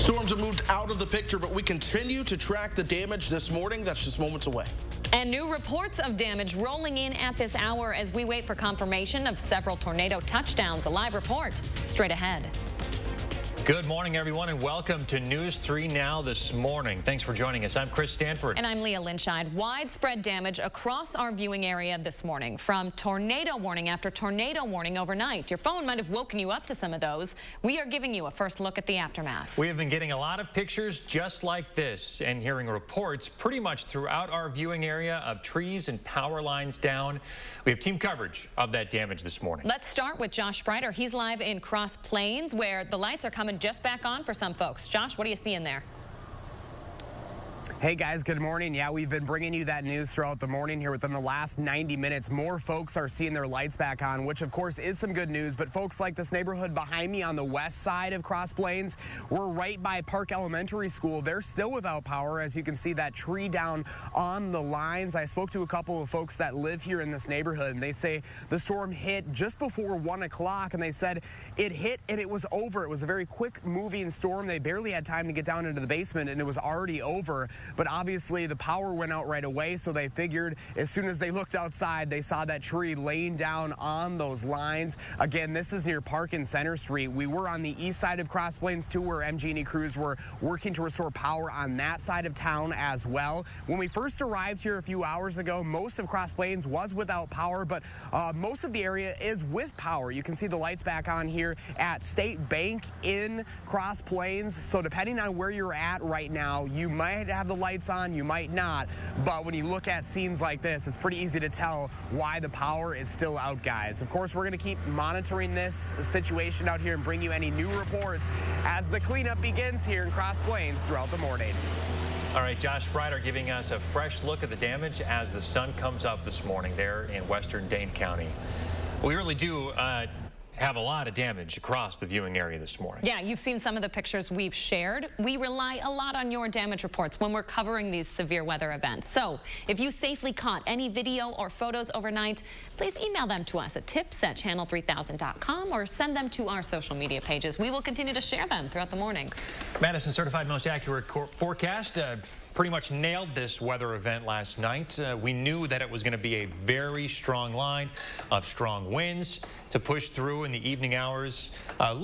Storms have moved out of the picture, but we continue to track the damage this morning. That's just moments away. And new reports of damage rolling in at this hour as we wait for confirmation of several tornado touchdowns. A live report straight ahead. Good morning, everyone, and welcome to News 3 Now this morning. Thanks for joining us. I'm Chris Stanford. And I'm Leah Lynchide. Widespread damage across our viewing area this morning, from tornado warning after tornado warning overnight. Your phone might have woken you up to some of those. We are giving you a first look at the aftermath. We have been getting a lot of pictures just like this and hearing reports pretty much throughout our viewing area of trees and power lines down. We have team coverage of that damage this morning. Let's start with Josh Spreiter. He's live in Cross Plains, where the lights are coming just back on for some folks. Josh, what are you seeing there? Hey guys, good morning. Yeah, we've been bringing you that news throughout the morning here. Within the last 90 minutes, more folks are seeing their lights back on, which of course is some good news. But folks like this neighborhood behind me on the west side of Cross Plains, we're right by Park Elementary School. They're still without power. As you can see, that tree down on the lines. I spoke to a couple of folks that live here in this neighborhood, and they say the storm hit just before 1 o'clock, and they said it hit and it was over. It was a very quick moving storm. They barely had time to get down into the basement, and it was already over. But obviously the power went out right away, so they figured as soon as they looked outside, they saw that tree laying down on those lines. Again, this is near Park and Center Street. We were on the east side of Cross Plains too, where MG&E crews were working to restore power on that side of town as well. When we first arrived here a few hours ago, most of Cross Plains was without power, but most of the area is with power. You can see the lights back on here at State Bank in Cross Plains. So depending on where you're at right now, you might have the lights on, you might not, but when you look at scenes like this, it's pretty easy to tell why the power is still out, guys. Of course, we're going to keep monitoring this situation out here and bring you any new reports as the cleanup begins here in Cross Plains throughout the morning. All right, Josh Spreiter giving us a fresh look at the damage as the sun comes up this morning there in western Dane County. We really do have a lot of damage across the viewing area this morning. Yeah, you've seen some of the pictures we've shared. We rely a lot on your damage reports when we're covering these severe weather events. So if you safely caught any video or photos overnight, please email them to us at tips@channel3000.com or send them to our social media pages. We will continue to share them throughout the morning. Madison certified most accurate forecast pretty much nailed this weather event last night. We knew that it was going to be a very strong line of strong winds to push through in the evening hours.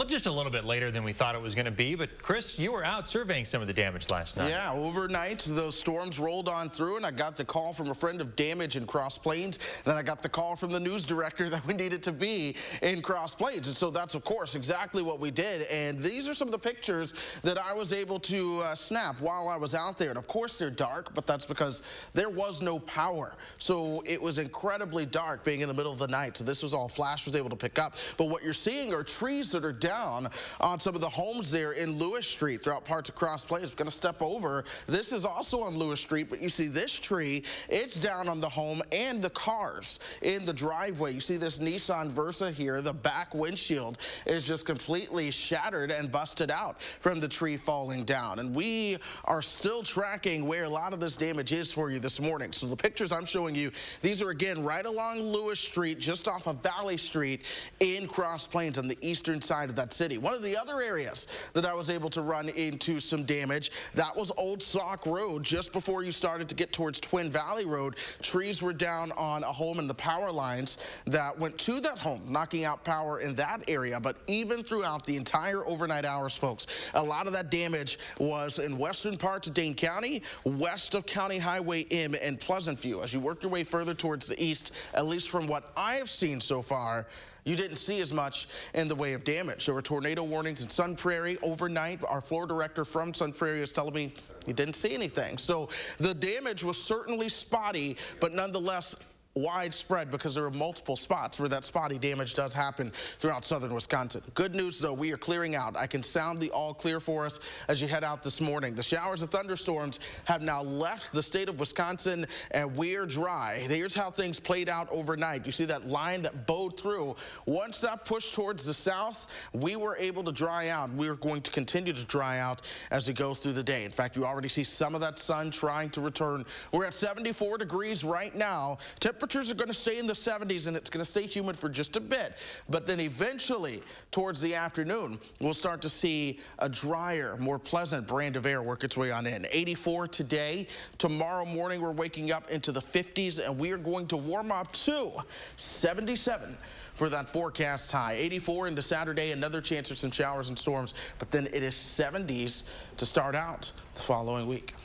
Just a little bit later than we thought it was going to be. But Chris, you were out surveying some of the damage last night. Yeah, overnight those storms rolled on through, and I got the call from a friend of damage in Cross Plains. Then I got the call from the news director that we needed to be in Cross Plains. And so that's, of course, exactly what we did. And these are some of the pictures that I was able to snap while I was out there. And of course, they're dark, but that's because there was no power. So it was incredibly dark being in the middle of the night. So this was all Flash was able to pick up. But what you're seeing are trees that are down on some of the homes there in Lewis Street throughout parts of Cross Plains. We're going to step over. This is also on Lewis Street, but you see this tree, it's down on the home and the cars in the driveway. You see this Nissan Versa here. The back windshield is just completely shattered and busted out from the tree falling down. And we are still tracking where a lot of this damage is for you this morning. So the pictures I'm showing you, these are again right along Lewis Street, just off of Valley Street in Cross Plains on the eastern side of that city. One of the other areas that I was able to run into some damage, that was Old Sauk Road, just before you started to get towards Twin Valley Road. Trees were down on a home and the power lines that went to that home, knocking out power in that area. But even throughout the entire overnight hours, folks, a lot of that damage was in western parts of Dane County, west of County Highway M and Pleasant View. As you work your way further towards the east, at least from what I have seen so far, you didn't see as much in the way of damage. There were tornado warnings in Sun Prairie overnight. Our floor director from Sun Prairie is telling me he didn't see anything. So the damage was certainly spotty, but nonetheless widespread because there are multiple spots where that spotty damage does happen throughout southern Wisconsin. Good news, though, we are clearing out. I can sound the all clear for us as you head out this morning. The showers of thunderstorms have now left the state of Wisconsin, and we're dry. Here's how things played out overnight. You see that line that bowed through. Once that pushed towards the south, we were able to dry out. We are going to continue to dry out as we go through the day. In fact, you already see some of that sun trying to return. We're at 74 degrees right now. Temperature temperatures are going to stay in the 70s and it's going to stay humid for just a bit. But then eventually, towards the afternoon, we'll start to see a drier, more pleasant brand of air work its way on in. 84 today. Tomorrow morning, we're waking up into the 50s, and we are going to warm up to 77 for that forecast high. 84 into Saturday, another chance for some showers and storms, but then it is 70s to start out the following week.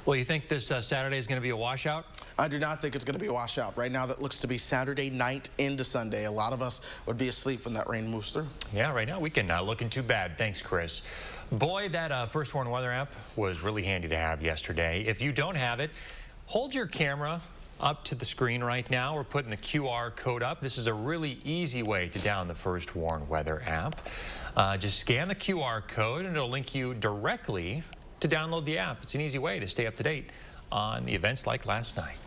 Well, you think this Saturday is going to be a washout? I do not think it's going to be a washout. Right now, that looks to be Saturday night into Sunday. A lot of us would be asleep when that rain moves through. Yeah, right now, weekend not looking too bad. Thanks, Chris. Boy, that First Warn weather app was really handy to have yesterday. If you don't have it, hold your camera up to the screen right now. We're putting the QR code up. This is a really easy way to download the First Warn weather app. Just scan the QR code and it'll link you directly to download the app. It's an easy way to stay up to date on the events like last night.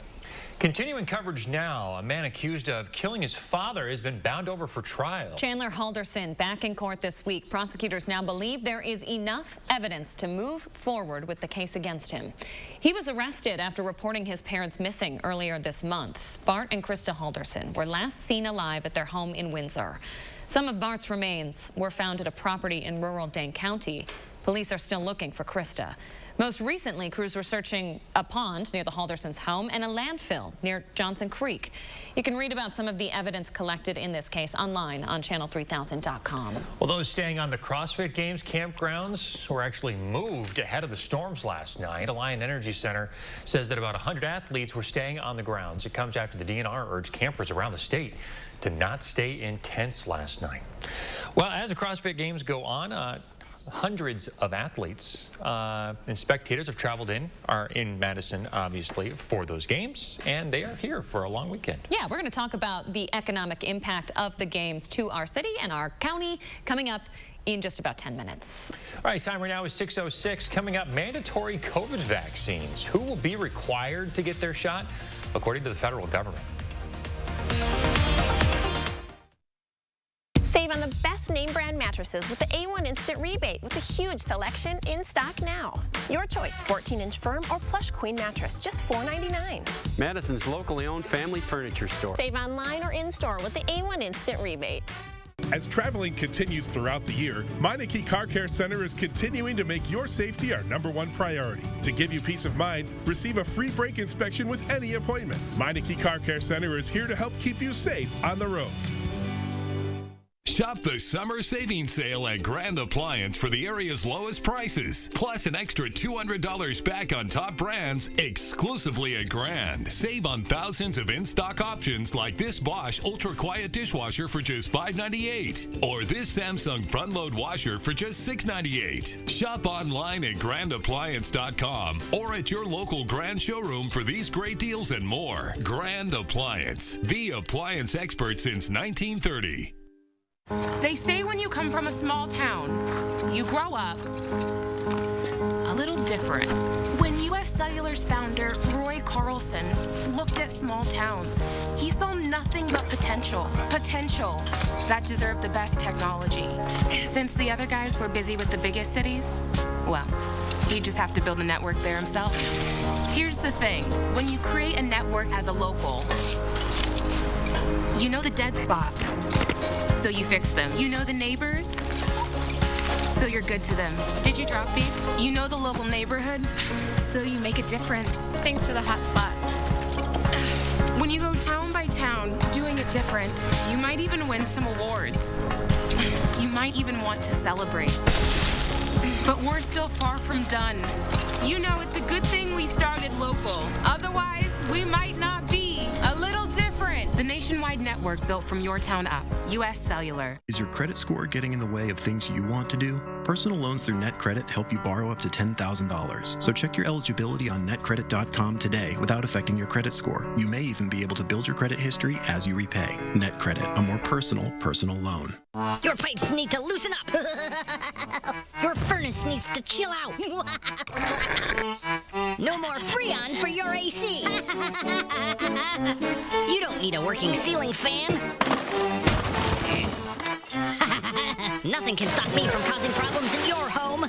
Continuing coverage now, a man accused of killing his father has been bound over for trial. Chandler Halderson back in court this week. Prosecutors now believe there is enough evidence to move forward with the case against him. He was arrested after reporting his parents missing earlier this month. Bart and Krista Halderson were last seen alive at their home in Windsor. Some of Bart's remains were found at a property in rural Dane County. Police are still looking for Krista. Most recently, crews were searching a pond near the Haldersons' home and a landfill near Johnson Creek. You can read about some of the evidence collected in this case online on channel3000.com. Well, those staying on the CrossFit Games campgrounds were actually moved ahead of the storms last night. Alliant Energy Center says that about 100 athletes were staying on the grounds. It comes after the DNR urged campers around the state to not stay in tents last night. Well, as the CrossFit Games go on, hundreds of athletes and spectators have traveled are in Madison, obviously, for those games, and they are here for a long weekend. Yeah, we're going to talk about the economic impact of the games to our city and our county coming up in just about 10 minutes. All right, time right now is 6:06. Coming up, mandatory COVID vaccines. Who will be required to get their shot, according to the federal government? Save on the best name brand mattresses with the A1 Instant Rebate with a huge selection in stock now. Your choice, 14-inch firm or plush queen mattress, just $4.99. Madison's locally owned family furniture store. Save online or in-store with the A1 Instant Rebate. As traveling continues throughout the year, Meineke Car Care Center is continuing to make your safety our #1 priority. To give you peace of mind, receive a free brake inspection with any appointment. Meineke Car Care Center is here to help keep you safe on the road. Shop the summer savings sale at Grand Appliance for the area's lowest prices, plus an extra $200 back on top brands exclusively at Grand. Save on thousands of in-stock options like this Bosch Ultra Quiet dishwasher for just $5.98, or this Samsung front-load washer for just $6.98. Shop online at grandappliance.com or at your local Grand showroom for these great deals and more. Grand Appliance, the appliance expert since 1930. They say when you come from a small town, you grow up a little different. When U.S. Cellular's founder, Roy Carlson, looked at small towns, he saw nothing but potential. Potential that deserved the best technology. Since the other guys were busy with the biggest cities, well, he'd just have to build a network there himself. Here's the thing. When you create a network as a local, you know the dead spots, so you fix them. You know the neighbors, so you're good to them. Did you drop these? You know the local neighborhood, so you make a difference. Thanks for the hot spot. When you go town by town, doing it different, you might even win some awards. You might even want to celebrate. But we're still far from done. You know, it's a good thing we started local. Otherwise, we might not be. A little different. The nationwide network built from your town up. U.S. Cellular. Is your credit score getting in the way of things you want to do? Personal loans through NetCredit help you borrow up to $10,000. So check your eligibility on netcredit.com today without affecting your credit score. You may even be able to build your credit history as you repay. NetCredit, a more personal loan. Your pipes need to loosen up. Your furnace needs to chill out. No more Freon for your AC. You don't need a working ceiling fan. Nothing can stop me from causing problems in your home.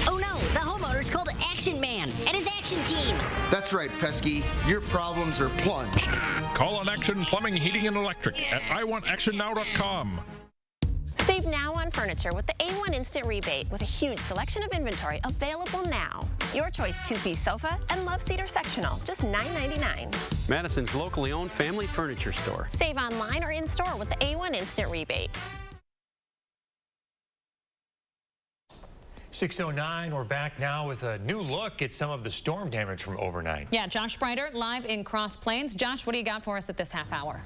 Oh no, the homeowner's called Action Man and his action team. That's That's right, Pesky. Your problems are plunged. Call on Action Plumbing, Heating, and Electric at iwantactionnow.com. Save now on furniture with the A1 Instant Rebate with a huge selection of inventory available now. Your choice 2-piece sofa and love seat or sectional, just $9.99. Madison's locally owned family furniture store. Save online or in-store with the A1 Instant Rebate. 6:09, we're back now with a new look at some of the storm damage from overnight. Yeah, Josh Breiter live in Cross Plains. Josh, what do you got for us at this half hour?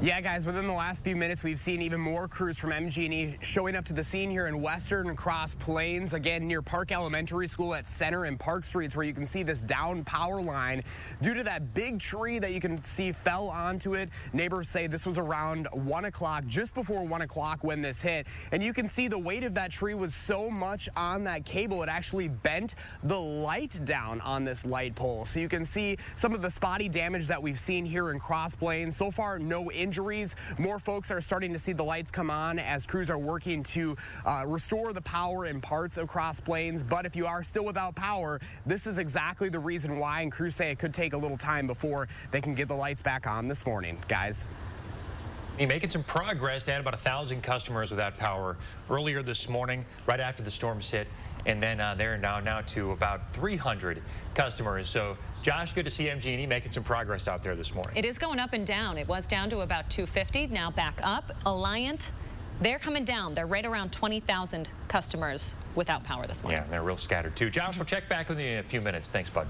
Yeah, guys, within the last few minutes, we've seen even more crews from MG&E showing up to the scene here in western Cross Plains, again, near Park Elementary School at Center and Park Streets, where you can see this down power line due to that big tree that you can see fell onto it. Neighbors say this was around 1 o'clock, just before 1 o'clock when this hit. And you can see the weight of that tree was so much on that cable, it actually bent the light down on this light pole. So you can see some of the spotty damage that we've seen here in Cross Plains. So far, no injuries. More folks are starting to see the lights come on as crews are working to restore the power in parts of Cross Plains. But if you are still without power, this is exactly the reason why, and crews say it could take a little time before they can get the lights back on this morning. Guys. You're making some progress. They had about 1,000 customers without power earlier this morning, right after the storms hit. And then they're now to about 300 customers. So, Josh, good to see MG&E making some progress out there this morning. It is going up and down. It was down to about 250, now back up. Alliant, they're coming down. They're right around 20,000 customers without power this morning. Yeah, they're real scattered, too. Josh, we'll check back with you in a few minutes. Thanks, bud.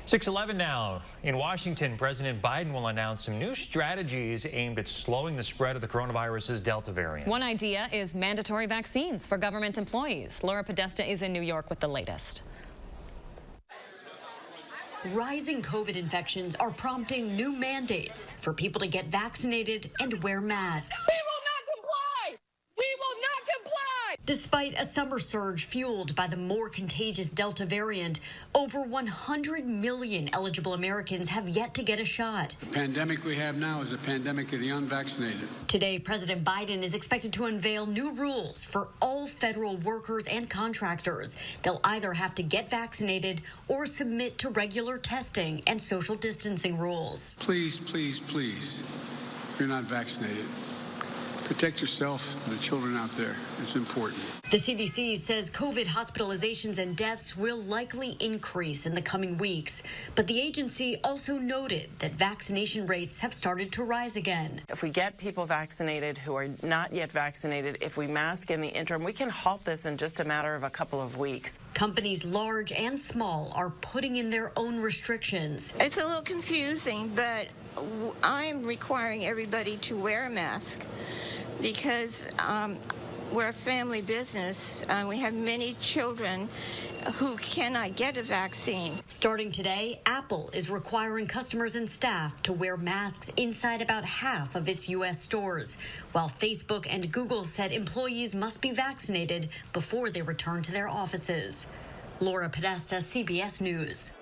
6:11 now. In Washington, President Biden will announce some new strategies aimed at slowing the spread of the coronavirus's Delta variant. One idea is mandatory vaccines for government employees. Laura Podesta is in New York with the latest. Rising COVID infections are prompting new mandates for people to get vaccinated and wear masks. We will not comply! We will not comply! Despite a summer surge fueled by the more contagious Delta variant, over 100 million eligible Americans have yet to get a shot. The pandemic we have now is a pandemic of the unvaccinated. Today, President Biden is expected to unveil new rules for all federal workers and contractors. They'll either have to get vaccinated or submit to regular testing and social distancing rules. Please, please, please, if you're not vaccinated, protect yourself and the children out there. It's important. The CDC says COVID hospitalizations and deaths will likely increase in the coming weeks. But the agency also noted that vaccination rates have started to rise again. If we get people vaccinated who are not yet vaccinated, if we mask in the interim, we can halt this in just a matter of a couple of weeks. Companies large and small are putting in their own restrictions. It's a little confusing, but I'm requiring everybody to wear a mask because we're a family business. We have many children who cannot get a vaccine. Starting today, Apple is requiring customers and staff to wear masks inside about half of its U.S. stores, while Facebook and Google said employees must be vaccinated before they return to their offices. Laura Podesta, CBS News.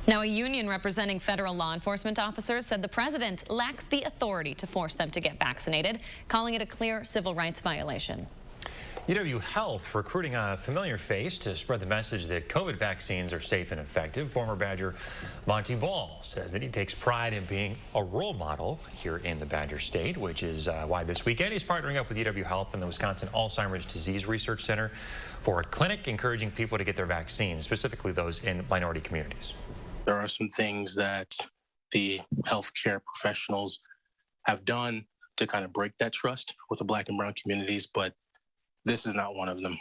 Now, a union representing federal law enforcement officers said the president lacks the authority to force them to get vaccinated, calling it a clear civil rights violation. UW Health recruiting a familiar face to spread the message that COVID vaccines are safe and effective. Former Badger Monty Ball says that he takes pride in being a role model here in the Badger State, which is why this weekend he's partnering up with UW Health and the Wisconsin Alzheimer's Disease Research Center for a clinic encouraging people to get their vaccines, specifically those in minority communities. There are some things that the healthcare professionals have done to kind of break that trust with the Black and brown communities, but this is not one of them.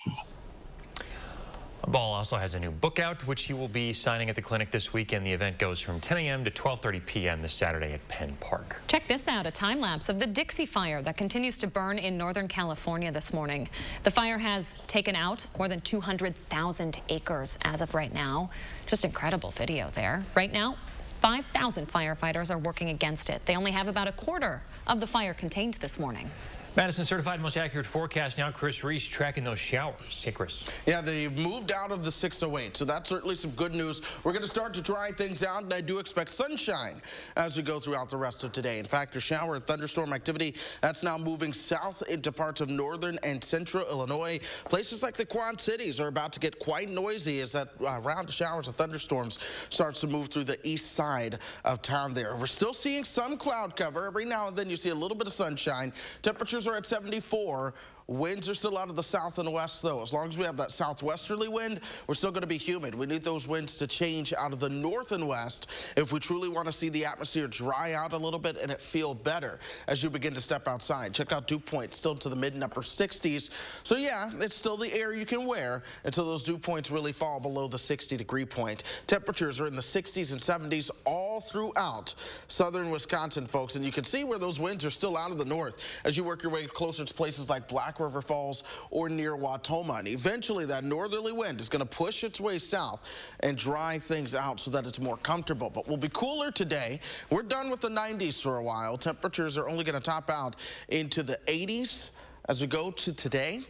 Ball also has a new book out, which he will be signing at the clinic this weekend. The event goes from 10 a.m. to 12:30 p.m. this Saturday at Penn Park. Check this out, a time lapse of the Dixie Fire that continues to burn in Northern California this morning. The fire has taken out more than 200,000 acres as of right now. Just incredible video there. Right now, 5,000 firefighters are working against it. They only have about a quarter of the fire contained this morning. Madison certified most accurate forecast now. Chris Reese tracking those showers. Hey, Chris. Yeah, they've moved out of the 608, so that's certainly some good news. We're going to start to dry things out, and I do expect sunshine as we go throughout the rest of today. In fact, your shower and thunderstorm activity, that's now moving south into parts of northern and central Illinois. Places like the Quad Cities are about to get quite noisy as that round of showers and thunderstorms starts to move through the east side of town there. We're still seeing some cloud cover. Every now and then you see a little bit of sunshine. Temperatures are at 74. Winds are still out of the south and west, though. As long as we have that southwesterly wind, we're still going to be humid. We need those winds to change out of the north and west if we truly want to see the atmosphere dry out a little bit and it feel better as you begin to step outside. Check out dew points still to the mid and upper 60s. So, yeah, it's still the air you can wear until those dew points really fall below the 60-degree point. Temperatures are in the 60s and 70s all throughout southern Wisconsin, folks. And you can see where those winds are still out of the north as you work your way closer to places like Black River Falls or near Watoma. And eventually that northerly wind is going to push its way south and dry things out so that it's more comfortable. But we'll be cooler today. We're done with the 90s for a while. Temperatures are only going to top out into the 80s as we go to today.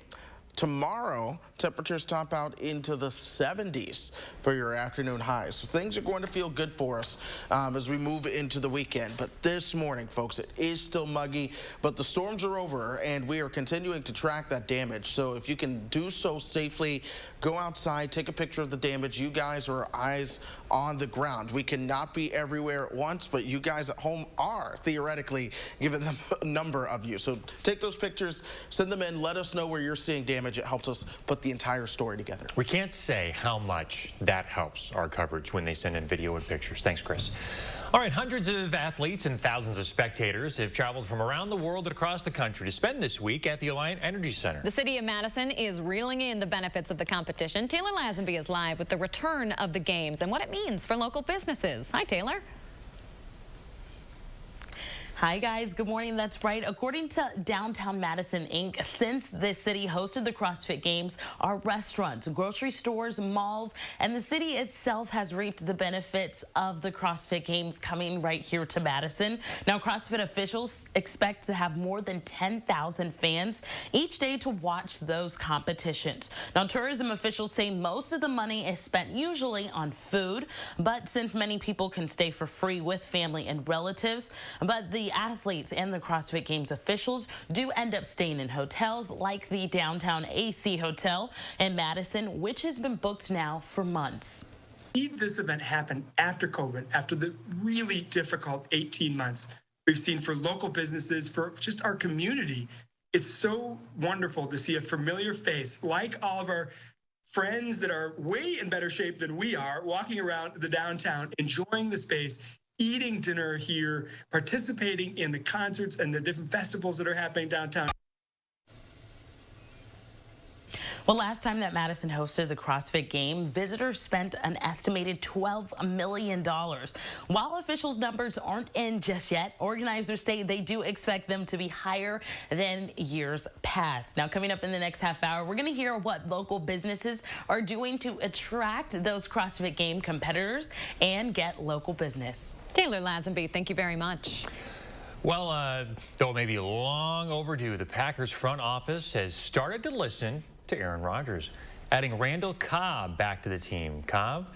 Tomorrow, temperatures top out into the 70s for your afternoon highs. So things are going to feel good for us as we move into the weekend. But this morning, folks, it is still muggy, but the storms are over and we are continuing to track that damage. So if you can do so safely, go outside, take a picture of the damage. You guys are eyes on the ground. We cannot be everywhere at once, but you guys at home are theoretically, given them a number of you. So take those pictures, send them in, let us know where you're seeing damage. It helps us put the entire story together. We can't say how much that helps our coverage when they send in video and pictures. Thanks, Chris. All right, hundreds of athletes and thousands of spectators have traveled from around the world and across the country to spend this week at the Alliant Energy Center. The city of Madison is reeling in the benefits of the competition. Taylor Lazenby is live with the return of the games and what it means for local businesses. Hi, Taylor. Hi guys, good morning. That's right. According to Downtown Madison Inc., since the city hosted the CrossFit Games, our restaurants, grocery stores, malls, and the city itself has reaped the benefits of the CrossFit Games coming right here to Madison. Now, CrossFit officials expect to have more than 10,000 fans each day to watch those competitions. Now, tourism officials say most of the money is spent usually on food, but since many people can stay for free with family and relatives, but the athletes and the CrossFit Games officials do end up staying in hotels like the Downtown AC Hotel in Madison, which has been booked now for months. This event happened after COVID, after the really difficult 18 months we've seen for local businesses, for just our community. It's so wonderful to see a familiar face like all of our friends that are way in better shape than we are, walking around the downtown, enjoying the space, eating dinner here, participating in the concerts and the different festivals that are happening downtown. Well, last time that Madison hosted the CrossFit Game, visitors spent an estimated $12 million. While official numbers aren't in just yet, organizers say they do expect them to be higher than years past. Now, coming up in the next half hour, we're going to hear what local businesses are doing to attract those CrossFit Game competitors and get local business. Taylor Lazenby, thank you very much. Well, though it may be long overdue, the Packers front office has started to listen to Aaron Rodgers, adding Randall Cobb back to the team. Cobb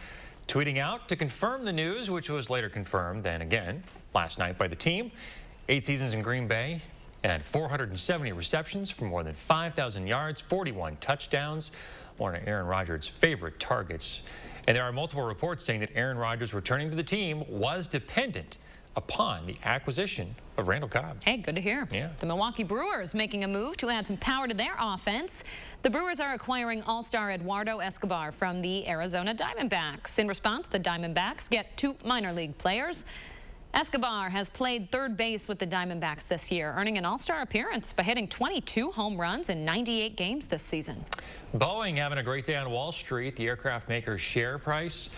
tweeting out to confirm the news, which was later confirmed then again last night by the team. 8 seasons in Green Bay and 470 receptions for more than 5,000 yards, 41 touchdowns, one of Aaron Rodgers' favorite targets. And there are multiple reports saying that Aaron Rodgers returning to the team was dependent upon the acquisition of Randall Cobb. Hey, good to hear. Yeah. The Milwaukee Brewers making a move to add some power to their offense. The Brewers are acquiring all-star Eduardo Escobar from the Arizona Diamondbacks. In response, the Diamondbacks get 2 minor league players. Escobar has played third base with the Diamondbacks this year, earning an all-star appearance by hitting 22 home runs in 98 games this season. Boeing having a great day on Wall Street. The aircraft maker's share price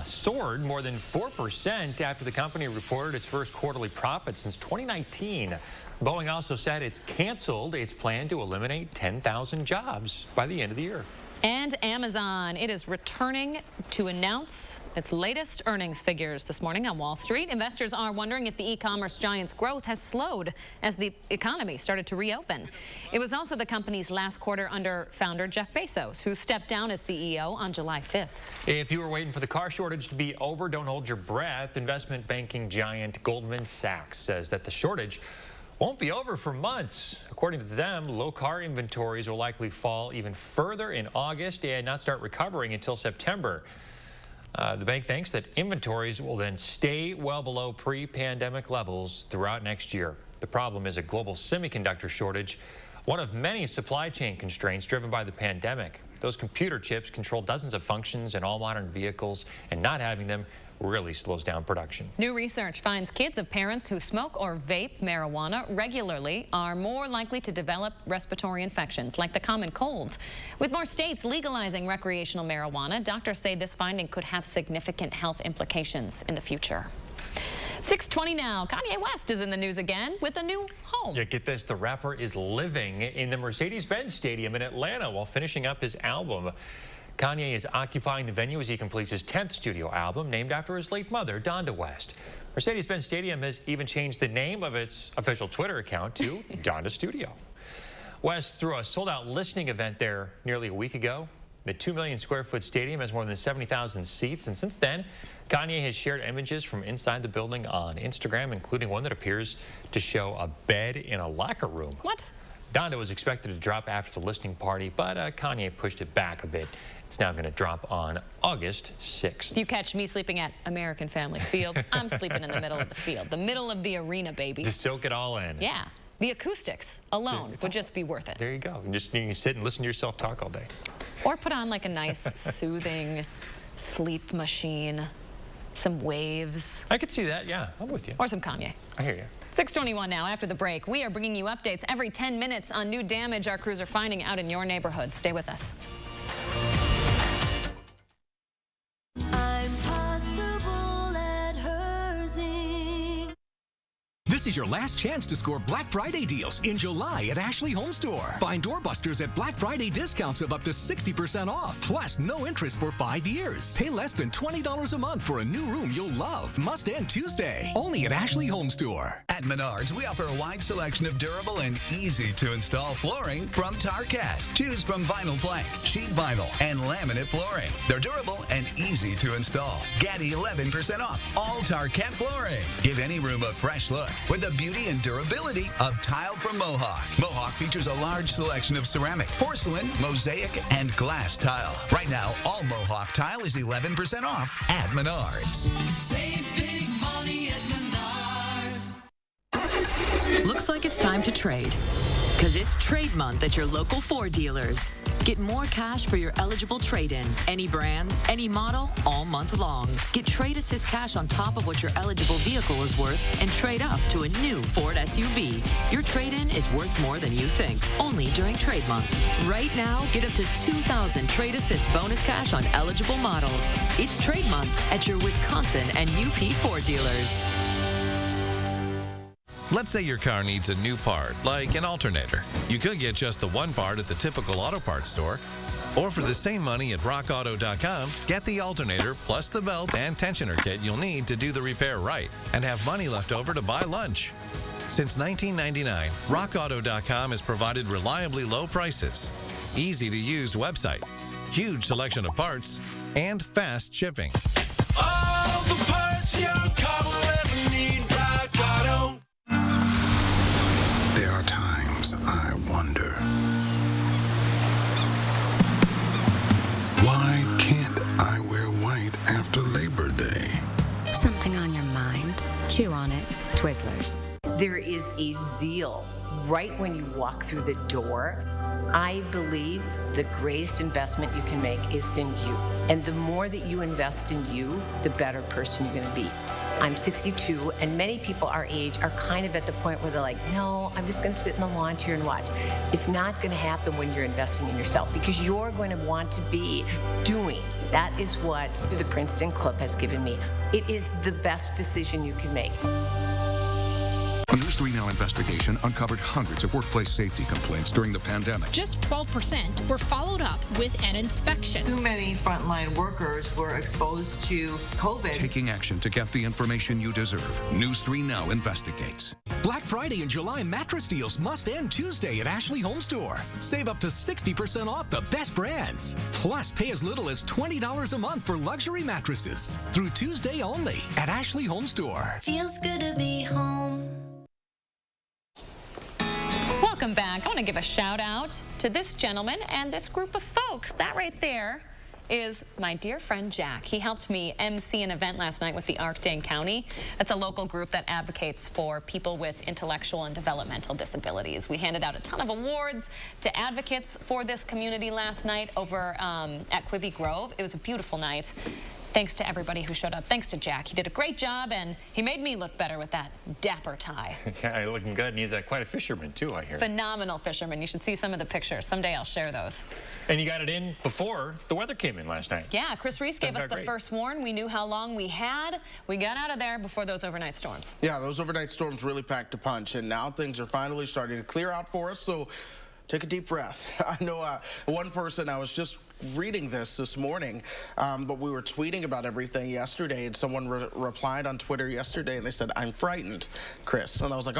soared more than 4% after the company reported its first quarterly profit since 2019. Boeing also said it's canceled its plan to eliminate 10,000 jobs by the end of the year. And Amazon, it is returning to announce its latest earnings figures this morning on Wall Street. Investors are wondering if the e-commerce giant's growth has slowed as the economy started to reopen. It was also the company's last quarter under founder Jeff Bezos, who stepped down as CEO on July 5th. If you were waiting for the car shortage to be over, don't hold your breath. Investment banking giant Goldman Sachs says that the shortage won't be over for months. According to them, low car inventories will likely fall even further in August and not start recovering until September. The bank thinks that inventories will then stay well below pre-pandemic levels throughout next year. The problem is a global semiconductor shortage, one of many supply chain constraints driven by the pandemic. Those computer chips control dozens of functions in all modern vehicles, and not having them really slows down production. New research finds kids of parents who smoke or vape marijuana regularly are more likely to develop respiratory infections like the common cold. With more states legalizing recreational marijuana, doctors say this finding could have significant health implications in the future. 6:20 now. Kanye West is in the news again with a new home. Yeah, get this, the rapper is living in the Mercedes-Benz Stadium in Atlanta while finishing up his album. Kanye is occupying the venue as he completes his 10th studio album, named after his late mother, Donda West. Mercedes-Benz Stadium has even changed the name of its official Twitter account to Donda Studio. West threw a sold-out listening event there nearly a week ago. The 2 million square foot stadium has more than 70,000 seats, and since then, Kanye has shared images from inside the building on Instagram, including one that appears to show a bed in a locker room. What? Donda was expected to drop after the listening party, but Kanye pushed it back a bit. It's now going to drop on August 6th. You catch me sleeping at American Family Field. I'm sleeping in the middle of the field, the middle of the arena, baby. Just soak it all in. Yeah. The acoustics alone would just be worth it. There you go. You can sit and listen to yourself talk all day. Or put on like a nice, soothing sleep machine, some waves. I could see that, yeah. I'm with you. Or some Kanye. I hear you. 6:21 now. After the break, we are bringing you updates every 10 minutes on new damage our crews are finding out in your neighborhood. Stay with us. This is your last chance to score Black Friday deals in July at Ashley Home Store. Find doorbusters at Black Friday discounts of up to 60% off, plus no interest for 5 years. Pay less than $20 a month for a new room you'll love. Must end Tuesday. Only at Ashley Home Store. At Menards, we offer a wide selection of durable and easy-to-install flooring from Tarcat. Choose from vinyl plank, sheet vinyl, and laminate flooring. They're durable and easy to install. Get 11% off all Tarcat flooring. Give any room a fresh look with the beauty and durability of tile from Mohawk. Mohawk features a large selection of ceramic, porcelain, mosaic, and glass tile. Right now, all Mohawk tile is 11% off at Menards. Save big money at Menards. Looks like it's time to trade. Because it's trade month at your local Ford dealers. Get more cash for your eligible trade-in. Any brand, any model, all month long. Get Trade Assist cash on top of what your eligible vehicle is worth and trade up to a new Ford SUV. Your trade-in is worth more than you think, only during trade month. Right now, get up to $2,000 Trade Assist bonus cash on eligible models. It's trade month at your Wisconsin and UP Ford dealers. Let's say your car needs a new part, like an alternator. You could get just the one part at the typical auto parts store. Or for the same money at rockauto.com, get the alternator plus the belt and tensioner kit you'll need to do the repair right and have money left over to buy lunch. Since 1999, rockauto.com has provided reliably low prices, easy-to-use website, huge selection of parts, and fast shipping. All the parts your car will ever need, Rock Auto. There are times I wonder, why can't I wear white after Labor Day? Something on your mind? Chew on it. Twizzlers. There is a zeal right when you walk through the door. I believe the greatest investment you can make is in you. And the more that you invest in you, the better person you're going to be. I'm 62, and many people our age are kind of at the point where they're like, no, I'm just going to sit in the lawn chair and watch. It's not going to happen when you're investing in yourself, because you're going to want to be doing. That is what the Princeton Club has given me. It is the best decision you can make. A News 3 Now investigation uncovered hundreds of workplace safety complaints during the pandemic. Just 12% were followed up with an inspection. Too many frontline workers were exposed to COVID. Taking action to get the information you deserve. News 3 Now investigates. Black Friday and July mattress deals must end Tuesday at Ashley Home Store. Save up to 60% off the best brands. Plus, pay as little as $20 a month for luxury mattresses. Through Tuesday only at Ashley Home Store. Feels good to be home. Welcome back. I want to give a shout out to this gentleman and this group of folks. That right there is my dear friend Jack. He helped me MC an event last night with the Arc-Dane County. That's a local group that advocates for people with intellectual and developmental disabilities. We handed out a ton of awards to advocates for this community last night over at Quivy Grove. It was a beautiful night. Thanks to everybody who showed up. Thanks to Jack. He did a great job, and he made me look better with that dapper tie. Yeah, you're looking good, and he's quite a fisherman, too, I hear. Phenomenal fisherman. You should see some of the pictures. Someday I'll share those. And you got it in before the weather came in last night. Yeah, Chris Reese gave us the first warn. We knew how long we had. We got out of there before those overnight storms. Yeah, those overnight storms really packed a punch, and now things are finally starting to clear out for us, so take a deep breath. I know one person, I was just reading this morning, but we were tweeting about everything yesterday, and someone replied on Twitter yesterday, and they said, "I'm frightened, Chris." And I was like,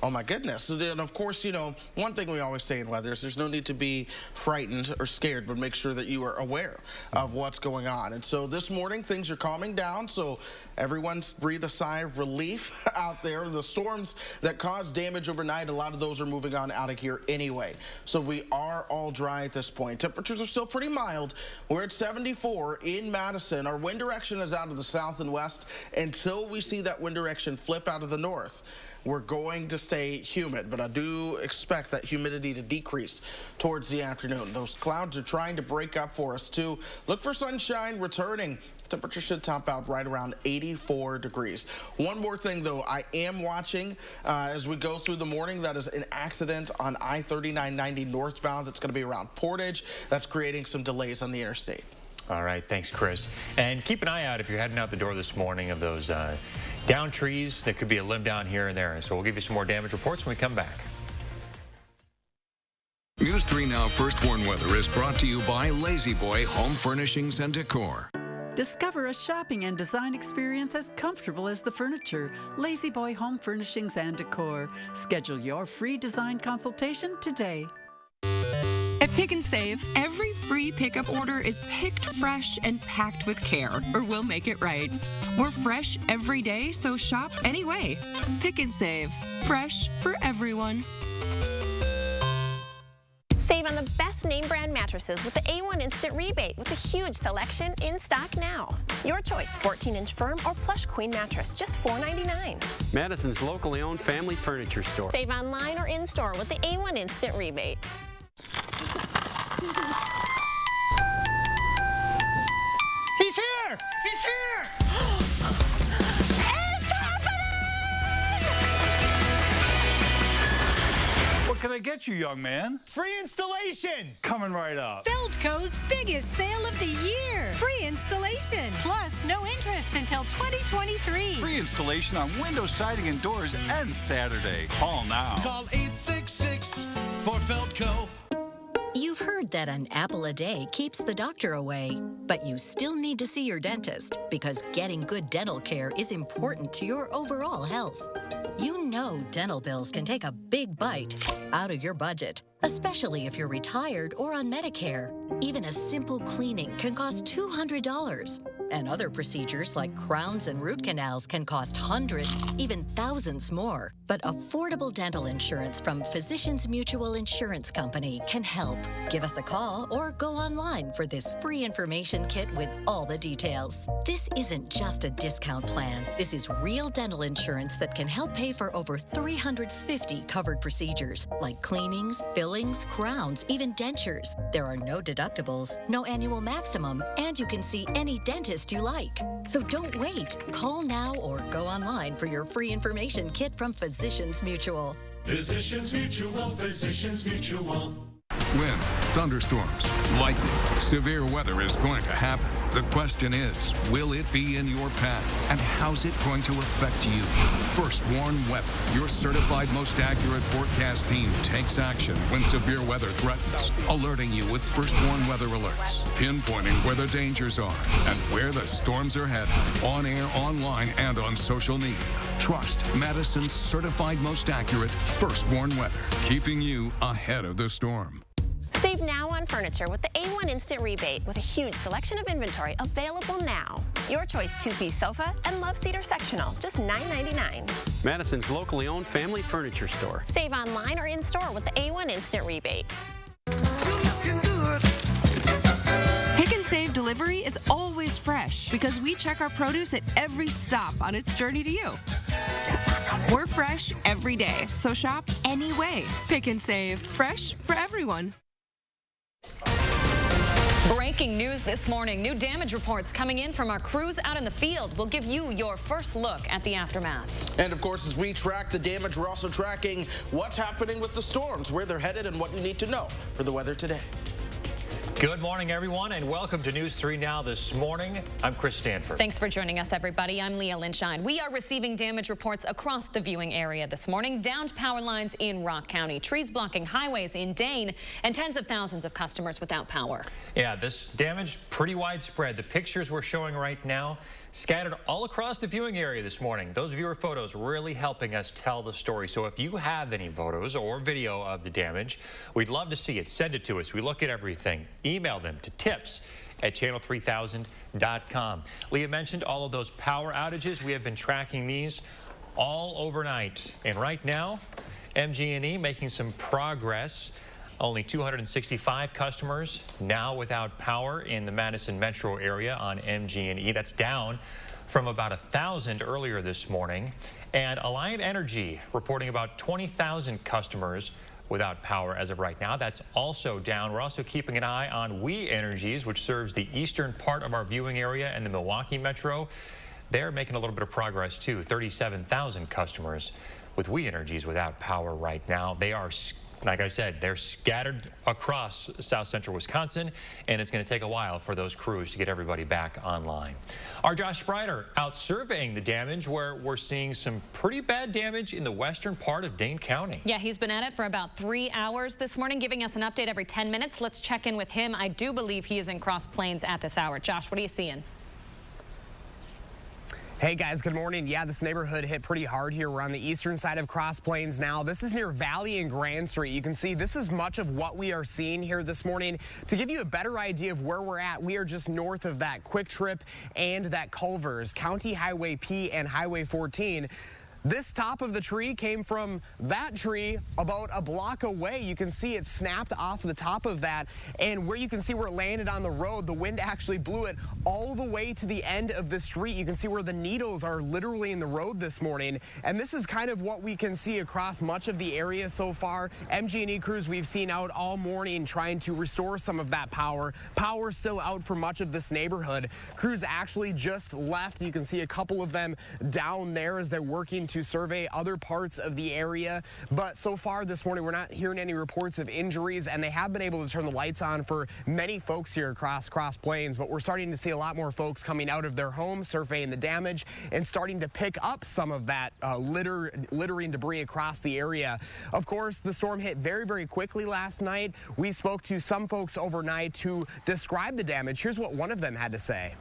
oh my goodness. And of course, you know, one thing we always say in weather is there's no need to be frightened or scared, but make sure that you are aware of what's going on. And so this morning, things are calming down, so everyone's breathe a sigh of relief out there. The storms that caused damage overnight, a lot of those are moving on out of here anyway. So we are all dry at this point. Temperatures are still pretty mild. We're at 74 in Madison. Our wind direction is out of the south and west until we see that wind direction flip out of the north. We're going to stay humid, but I do expect that humidity to decrease towards the afternoon. Those clouds are trying to break up for us too. Look for sunshine returning. Temperature should top out right around 84 degrees. One more thing, though, I am watching as we go through the morning. That is an accident on I-3990 northbound that's going to be around Portage. That's creating some delays on the interstate. All right, thanks, Chris. And keep an eye out if you're heading out the door this morning of those down trees. There could be a limb down here and there. So we'll give you some more damage reports when we come back. News 3 Now First Warn Weather is brought to you by Lazy Boy Home Furnishings and Decor. Discover a shopping and design experience as comfortable as the furniture. Lazy Boy Home Furnishings and Decor. Schedule your free design consultation today. At Pick and Save, every free pickup order is picked fresh and packed with care, or we'll make it right. We're fresh every day, so shop anyway. Pick and Save. Fresh for everyone. Save on the best name brand mattresses with the A1 Instant Rebate with a huge selection in stock now. Your choice, 14-inch firm or plush queen mattress, just $4.99. Madison's locally owned family furniture store. Save online or in-store with the A1 Instant Rebate. He's here! He's here! It's happening! What can I get you, young man? Free installation! Coming right up. Feldco's biggest sale of the year. Free installation. Plus, no interest until 2023. Free installation on window siding and doors ends Saturday. Call now. Call 866 for Feldco. You've heard that an apple a day keeps the doctor away, but you still need to see your dentist because getting good dental care is important to your overall health. You know dental bills can take a big bite out of your budget, especially if you're retired or on Medicare. Even a simple cleaning can cost $200. And other procedures like crowns and root canals can cost hundreds, even thousands more. But affordable dental insurance from Physicians Mutual Insurance Company can help. Give us a call or go online for this free information kit with all the details. This isn't just a discount plan. This is real dental insurance that can help pay for over 350 covered procedures like cleanings, fillings, crowns, even dentures. There are no deductibles, no annual maximum, and you can see any dentist you like. So don't wait. Call now or go online for your free information kit from Physicians Mutual. Physicians Mutual, Physicians Mutual. Win Thunderstorms, lightning, severe weather is going to happen. The question is, will it be in your path? And how's it going to affect you? First Warn Weather, your certified most accurate forecast team, takes action when severe weather threatens, alerting you with First Warn Weather alerts, pinpointing where the dangers are and where the storms are headed. On air, online, and on social media. Trust Madison's certified most accurate First Warn Weather, keeping you ahead of the storm. Save now on furniture with the A1 Instant Rebate with a huge selection of inventory available now. Your choice 2-piece sofa and love seater sectional, just $9.99. Madison's locally owned family furniture store. Save online or in-store with the A1 Instant Rebate. Pick and Save delivery is always fresh because we check our produce at every stop on its journey to you. We're fresh every day, so shop any way. Pick and Save, fresh for everyone. Breaking news this morning. New damage reports coming in from our crews out in the field. We'll give you your first look at the aftermath. And of course, as we track the damage, we're also tracking what's happening with the storms, where they're headed, and what you need to know for the weather today. Good morning, everyone, and welcome to News 3 Now this morning. I'm Chris Stanford. Thanks for joining us, everybody. I'm Leah Lynshine. We are receiving damage reports across the viewing area this morning. Downed power lines in Rock County, trees blocking highways in Dane, and tens of thousands of customers without power. Yeah, this damage pretty widespread. The pictures we're showing right now scattered all across the viewing area this morning. Those viewer photos really helping us tell the story. So if you have any photos or video of the damage, we'd love to see it. Send it to us. We look at everything. Email them to tips@channel3000.com. Leah mentioned all of those power outages. We have been tracking these all overnight. And right now, MG&E making some progress. Only 265 customers now without power in the Madison metro area on MG&E. That's down from about 1,000 earlier this morning. And Alliant Energy reporting about 20,000 customers without power as of right now. That's also down. We're also keeping an eye on WINERIES, which serves the eastern part of our viewing area and the Milwaukee metro. They're making a little bit of progress too. 37,000 customers with WINERIES without power right now. They are, like I said, they're scattered across south central Wisconsin, and it's going to take a while for those crews to get everybody back online. Our Josh Sprider out surveying the damage, where we're seeing some pretty bad damage in the western part of Dane County. Yeah, he's been at it for about 3 hours this morning, giving us an update every 10 minutes. Let's check in with him. I do believe he is in Cross Plains at this hour. Josh, what are you seeing? Hey guys, good morning. Yeah, this neighborhood hit pretty hard here. We're on the eastern side of Cross Plains now. This is near Valley and Grand Street. You can see this is much of what we are seeing here this morning. To give you a better idea of where we're at, we are just north of that Quick Trip and that Culver's, County Highway P and Highway 14. This top of the tree came from that tree about a block away. You can see it snapped off the top of that, and where you can see where it landed on the road, the wind actually blew it all the way to the end of the street. You can see where the needles are literally in the road this morning, and this is kind of what we can see across much of the area so far. MG&E crews we've seen out all morning trying to restore some of that power. Power still out for much of this neighborhood. Crews actually just left. You can see a couple of them down there as they're working to survey other parts of the area. But so far this morning, we're not hearing any reports of injuries, and they have been able to turn the lights on for many folks here across Cross Plains. But we're starting to see a lot more folks coming out of their homes, surveying the damage, and starting to pick up some of that littering debris across the area. Of course, the storm hit very, very quickly last night. We spoke to some folks overnight to describe the damage. Here's what one of them had to say.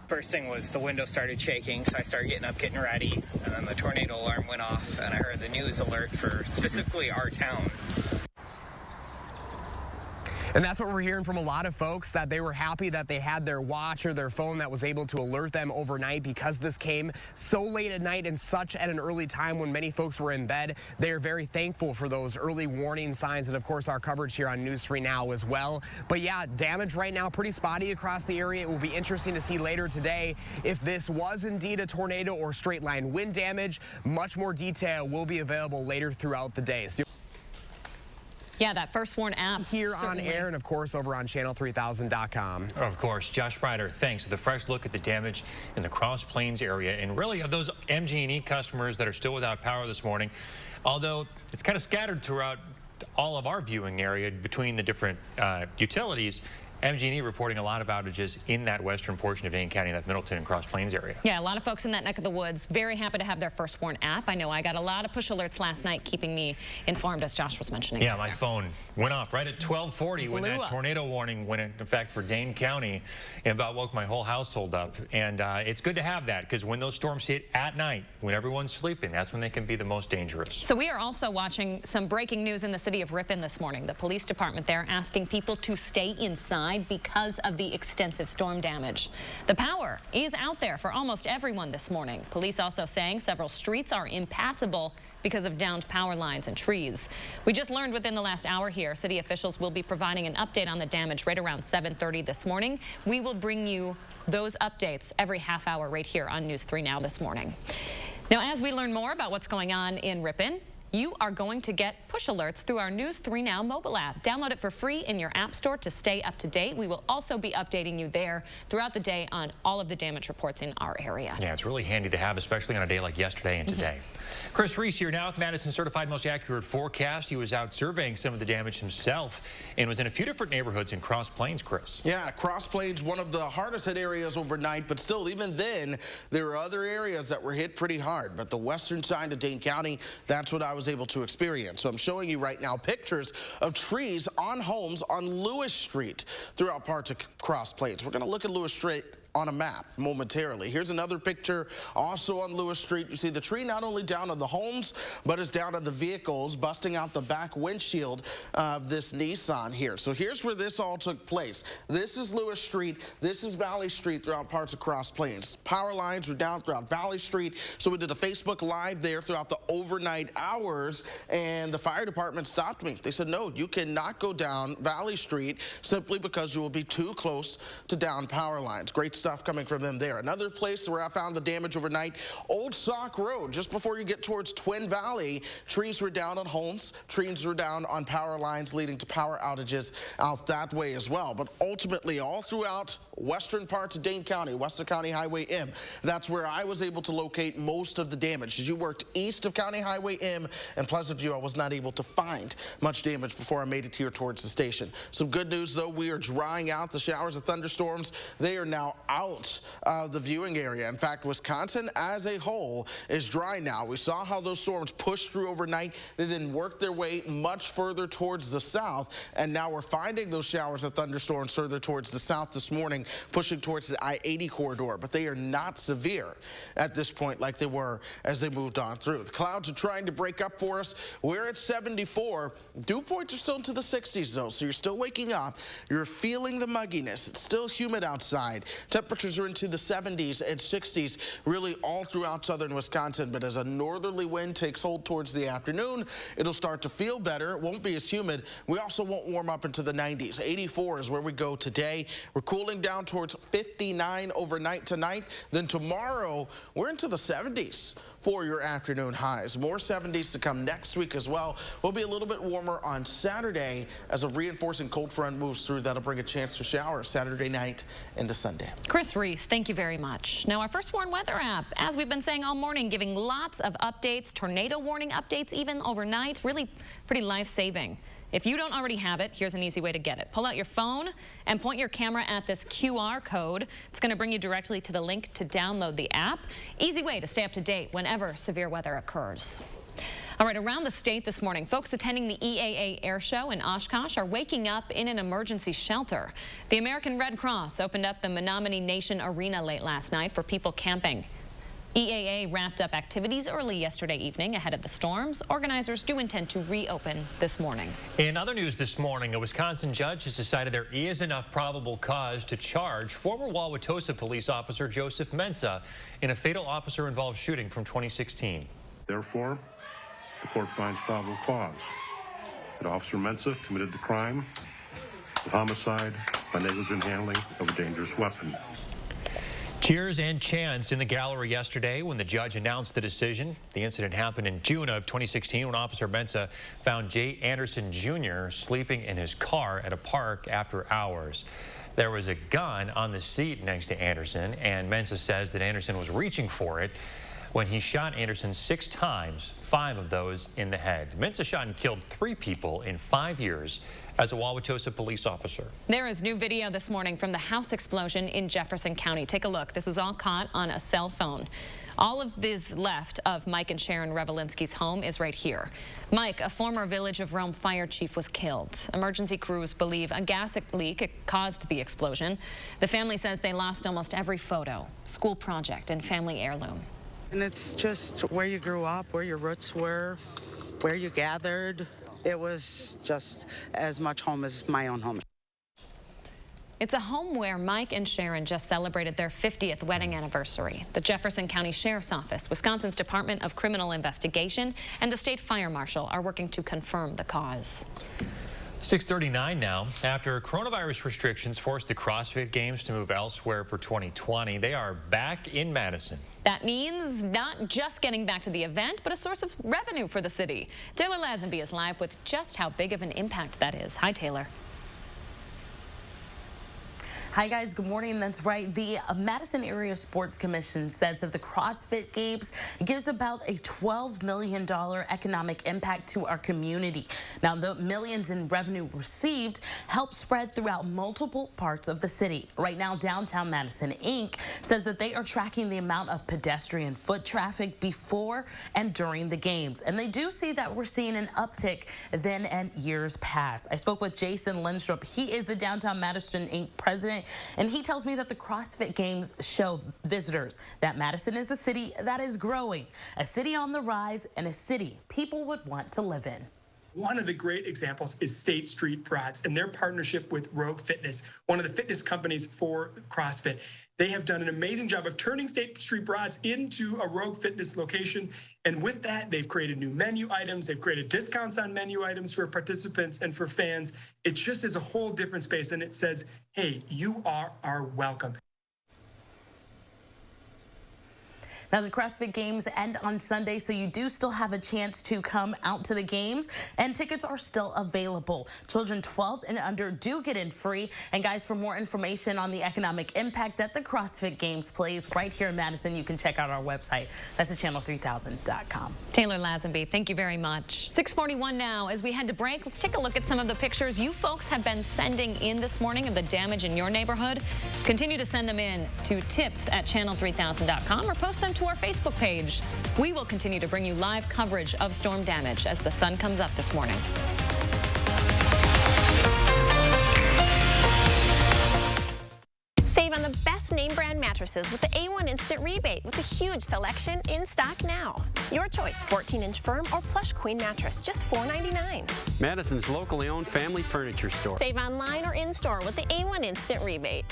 First thing was the window started shaking, so I started getting up, getting ready, and then the tornado alarm went off, and I heard the news alert for specifically our town. And that's what we're hearing from a lot of folks, that they were happy that they had their watch or their phone that was able to alert them overnight, because this came so late at night and such at an early time when many folks were in bed. They are very thankful for those early warning signs, and of course our coverage here on News 3 Now as well. But yeah, damage right now pretty spotty across the area. It will be interesting to see later today if this was indeed a tornado or straight line wind damage. Much more detail will be available later throughout the day. So yeah, that First Warn app. Here certainly on air, and of course over on channel3000.com. Of course, Josh Sprider, thanks for the fresh look at the damage in the Cross Plains area, and really of those MG&E customers that are still without power this morning. Although it's kind of scattered throughout all of our viewing area between the different utilities. MG&E reporting a lot of outages in that western portion of Dane County, that Middleton and Cross Plains area. Yeah, a lot of folks in that neck of the woods very happy to have their First Warn app. I know I got a lot of push alerts last night keeping me informed, as Josh was mentioning. Yeah, my phone went off right at 12:40 when that tornado warning went into effect for Dane County, and about woke my whole household up. And it's good to have that, because when those storms hit at night, when everyone's sleeping, that's when they can be the most dangerous. So we are also watching some breaking news in the city of Ripon this morning. The police department there asking people to stay inside because of the extensive storm damage. The power is out there for almost everyone this morning. Police also saying several streets are impassable because of downed power lines and trees. We just learned within the last hour here, city officials will be providing an update on the damage right around 7:30 this morning. We will bring you those updates every half hour right here on News 3 Now this morning. Now, as we learn more about what's going on in Ripon, you are going to get push alerts through our News 3 Now mobile app. Download it for free in your app store to stay up to date. We will also be updating you there throughout the day on all of the damage reports in our area. Yeah, it's really handy to have, especially on a day like yesterday and today. Chris Reese here now with Madison Certified Most Accurate Forecast. He was out surveying some of the damage himself and was in a few different neighborhoods in Cross Plains, Chris. Yeah, Cross Plains, one of the hardest hit areas overnight, but still, even then, there were other areas that were hit pretty hard. But the western side of Dane County, that's what I was able to experience. So I'm showing you right now pictures of trees on homes on Lewis Street throughout parts of Cross Plains. We're going to look at Lewis Street on a map momentarily. Here's another picture also on Lewis Street. You see the tree not only down on the homes, but it's down on the vehicles, busting out the back windshield of this Nissan here. So here's where this all took place. This is Lewis Street. This is Valley Street throughout parts of Cross Plains. Power lines were down throughout Valley Street. So we did a Facebook Live there throughout the overnight hours, and the fire department stopped me. They said, no, you cannot go down Valley Street simply because you will be too close to down power lines. Great stuff coming from them there. Another place where I found the damage overnight, Old Sauk Road. Just before you get towards Twin Valley, trees were down on homes, trees were down on power lines, leading to power outages out that way as well. But ultimately, all throughout western parts of Dane County, Western County Highway M, that's where I was able to locate most of the damage. As you worked east of County Highway M and Pleasant View, I was not able to find much damage before I made it here towards the station. Some good news, though, we are drying out the showers of thunderstorms. They are now out of the viewing area. In fact, Wisconsin as a whole is dry now. We saw how those storms pushed through overnight. They then worked their way much further towards the south, and now we're finding those showers of thunderstorms further towards the south this morning, pushing towards the I-80 corridor, but they are not severe at this point like they were as they moved on through. The clouds are trying to break up for us. We're at 74. Dew points are still into the 60s, though, so you're still waking up. You're feeling the mugginess. It's still humid outside. Temperatures are into the 70s and 60s really all throughout southern Wisconsin, but as a northerly wind takes hold towards the afternoon, it'll start to feel better. It won't be as humid. We also won't warm up into the 90s. 84 is where we go today. We're cooling down towards 59 overnight tonight. Then tomorrow, we're into the 70s for your afternoon highs. More 70s to come next week as well. We'll be a little bit warmer on Saturday as a reinforcing cold front moves through. That'll bring a chance to shower Saturday night into Sunday. Chris Reese, thank you very much. Now, our First Warn weather app, as we've been saying all morning, giving lots of updates, tornado warning updates even overnight, really pretty life-saving. If you don't already have it, here's an easy way to get it. Pull out your phone and point your camera at this QR code. It's going to bring you directly to the link to download the app. Easy way to stay up to date whenever severe weather occurs. All right, around the state this morning, folks attending the EAA Air Show in Oshkosh are waking up in an emergency shelter. The American Red Cross opened up the Menominee Nation Arena late last night for people camping. EAA wrapped up activities early yesterday evening ahead of the storms. Organizers do intend to reopen this morning. In other news this morning, a Wisconsin judge has decided there is enough probable cause to charge former Wauwatosa police officer Joseph Mensah in a fatal officer-involved shooting from 2016. Therefore, the court finds probable cause that Officer Mensah committed the crime of homicide by negligent handling of a dangerous weapon. Cheers and chants in the gallery yesterday when the judge announced the decision. The incident happened in June of 2016 when Officer Mensah found Jay Anderson Jr. sleeping in his car at a park after hours. There was a gun on the seat next to Anderson, and Mensah says that Anderson was reaching for it, when he shot Anderson 6 times, 5 of those in the head. Mensah shot and killed 3 people in 5 years as a Wauwatosa police officer. There is new video this morning from the house explosion in Jefferson County. Take a look. This was all caught on a cell phone. All of this left of Mike and Sharon Revelinski's home is right here. Mike, a former Village of Rome fire chief, was killed. Emergency crews believe a gas leak caused the explosion. The family says they lost almost every photo, school project, and family heirloom. And it's just where you grew up, where your roots were, where you gathered. It was just as much home as my own home. It's a home where Mike and Sharon just celebrated their 50th wedding anniversary. The Jefferson County Sheriff's Office, Wisconsin's Department of Criminal Investigation, and the state fire marshal are working to confirm the cause. 6:39 now. After coronavirus restrictions forced the CrossFit Games to move elsewhere for 2020, they are back in Madison. That means not just getting back to the event, but a source of revenue for the city. Taylor Lazenby is live with just how big of an impact that is. Hi, Taylor. Hi guys, good morning. That's right. The Madison Area Sports Commission says that the CrossFit Games gives about a $12 million economic impact to our community. Now, the millions in revenue received help spread throughout multiple parts of the city. Right now, Downtown Madison Inc. says that they are tracking the amount of pedestrian foot traffic before and during the games. And they do see that we're seeing an uptick than in years past. I spoke with Jason Lindstrup. He is the Downtown Madison Inc. president. And he tells me that the CrossFit Games show visitors that Madison is a city that is growing, a city on the rise, and a city people would want to live in. One of the great examples is State Street Broads and their partnership with Rogue Fitness, one of the fitness companies for CrossFit. They have done an amazing job of turning State Street Broads into a Rogue Fitness location. And with that, they've created new menu items. They've created discounts on menu items for participants and for fans. It just is a whole different space. And it says, hey, you are welcome. Now, the CrossFit Games end on Sunday, so you do still have a chance to come out to the games, and tickets are still available. Children 12 and under do get in free. And guys, for more information on the economic impact that the CrossFit Games plays right here in Madison, you can check out our website. That's at channel3000.com. Taylor Lazenby, thank you very much. 6:41 now. As we head to break, let's take a look at some of the pictures you folks have been sending in this morning of the damage in your neighborhood. Continue to send them in to tips@channel3000.com or post them to our Facebook page. We will continue to bring you live coverage of storm damage as the sun comes up this morning. Save on the best name brand mattresses with the A1 Instant Rebate with a huge selection in stock now. Your choice, 14-inch firm or plush queen mattress, just $4.99. Madison's locally owned family furniture store. Save online or in-store with the A1 Instant Rebate.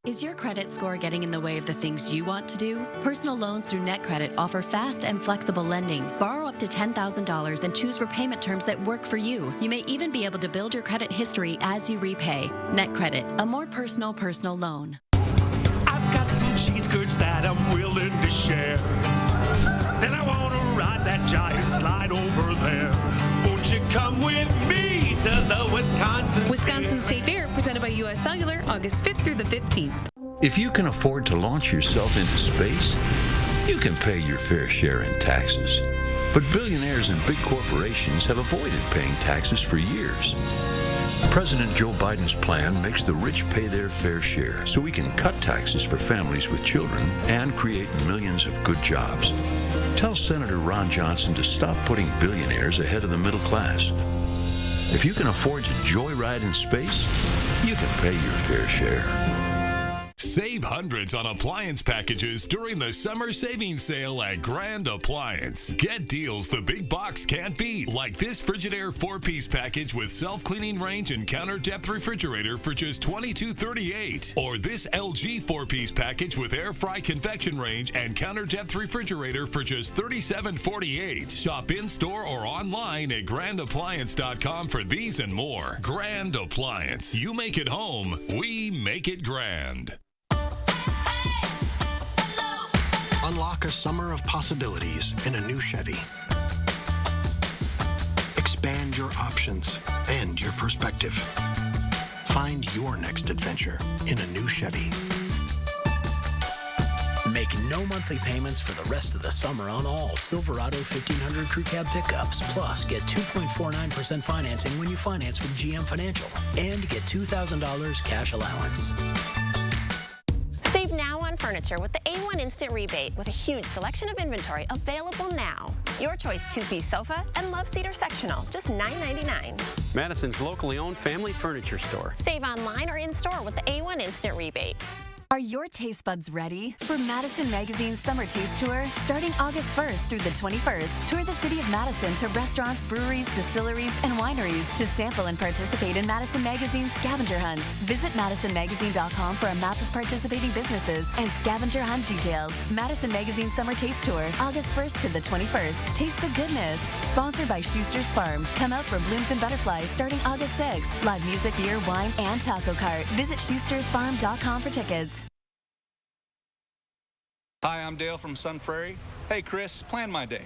Is your credit score getting in the way of the things you want to do? Personal loans through NetCredit offer fast and flexible lending. Borrow up to $10,000 and choose repayment terms that work for you. You may even be able to build your credit history as you repay. NetCredit, a more personal loan. I've got some cheese curds that I'm willing to share. Then I want to ride that giant slide over there. Won't you come with me to the Wisconsin State Fair, presented by U.S. Cellular, August 5th through the 15th. If you can afford to launch yourself into space, you can pay your fair share in taxes. But billionaires and big corporations have avoided paying taxes for years. President Joe Biden's plan makes the rich pay their fair share so we can cut taxes for families with children and create millions of good jobs. Tell Senator Ron Johnson to stop putting billionaires ahead of the middle class. If you can afford to joyride in space, you can pay your fair share. Save hundreds on appliance packages during the summer savings sale at Grand Appliance. Get deals the big box can't beat, like this Frigidaire 4-piece package with self-cleaning range and counter depth refrigerator for just $22.38. Or this LG 4-piece package with air fry convection range and counter depth refrigerator for just $37.48. Shop in-store or online at grandappliance.com for these and more. Grand Appliance. You make it home, we make it grand. Unlock a summer of possibilities in a new Chevy. Expand your options and your perspective. Find your next adventure in a new Chevy. Make no monthly payments for the rest of the summer on all Silverado 1500 Crew Cab pickups. Plus, get 2.49% financing when you finance with GM Financial. And get $2,000 cash allowance. Save now on furniture with the A1 Instant Rebate with a huge selection of inventory available now. Your choice 2-piece sofa and love seat or sectional, just $9.99. Madison's locally owned family furniture store. Save online or in-store with the A1 Instant Rebate. Are your taste buds ready for Madison Magazine's Summer Taste Tour? Starting August 1st through the 21st, tour the city of Madison to restaurants, breweries, distilleries, and wineries to sample and participate in Madison Magazine's scavenger hunt. Visit MadisonMagazine.com for a map of participating businesses and scavenger hunt details. Madison Magazine Summer Taste Tour, August 1st to the 21st. Taste the goodness. Sponsored by Schuster's Farm. Come out for Blooms and Butterflies starting August 6th. Live music, beer, wine, and taco cart. Visit SchustersFarm.com for tickets. Hi, I'm Dale from Sun Prairie. Hey, Chris, plan my day.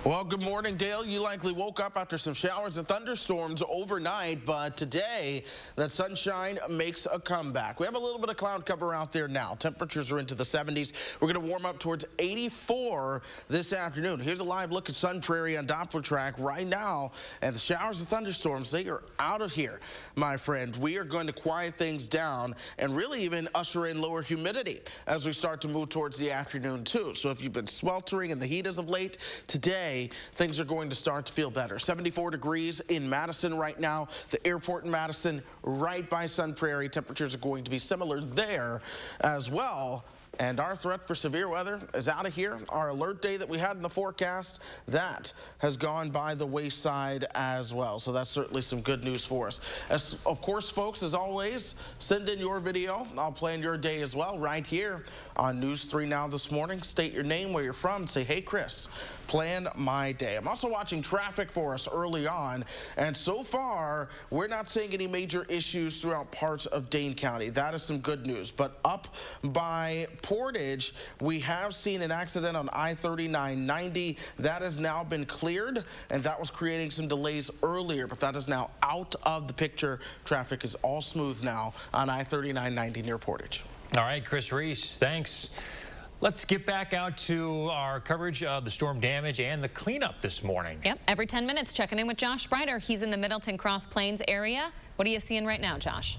Well, good morning, Dale. You likely woke up after some showers and thunderstorms overnight, but today that sunshine makes a comeback. We have a little bit of cloud cover out there now. Temperatures are into the 70s. We're going to warm up towards 84 this afternoon. Here's a live look at Sun Prairie on Doppler track right now, and the showers and thunderstorms, they are out of here, my friend. We are going to quiet things down and really even usher in lower humidity as we start to move towards the afternoon, too. So if you've been sweltering in the heat as of late, today things are going to start to feel better. 74 degrees in Madison right now. The airport in Madison right by Sun Prairie. Temperatures are going to be similar there as well. And our threat for severe weather is out of here. Our alert day that we had in the forecast, that has gone by the wayside as well. So that's certainly some good news for us. As, of course, folks, as always, send in your video. I'll plan your day as well right here on News 3 Now this morning. State your name, where you're from, say, hey, Chris, plan my day. I'm also watching traffic for us early on, and so far, we're not seeing any major issues throughout parts of Dane County. That is some good news. But up by Portage, we have seen an accident on I-3990. That has now been cleared, and that was creating some delays earlier, but that is now out of the picture. Traffic is all smooth now on I-3990 near Portage. All right, Chris Reese, thanks. Let's get back out to our coverage of the storm damage and the cleanup this morning. Yep, every 10 minutes, checking in with Josh Sprider. He's in the Middleton Cross Plains area. What are you seeing right now, Josh?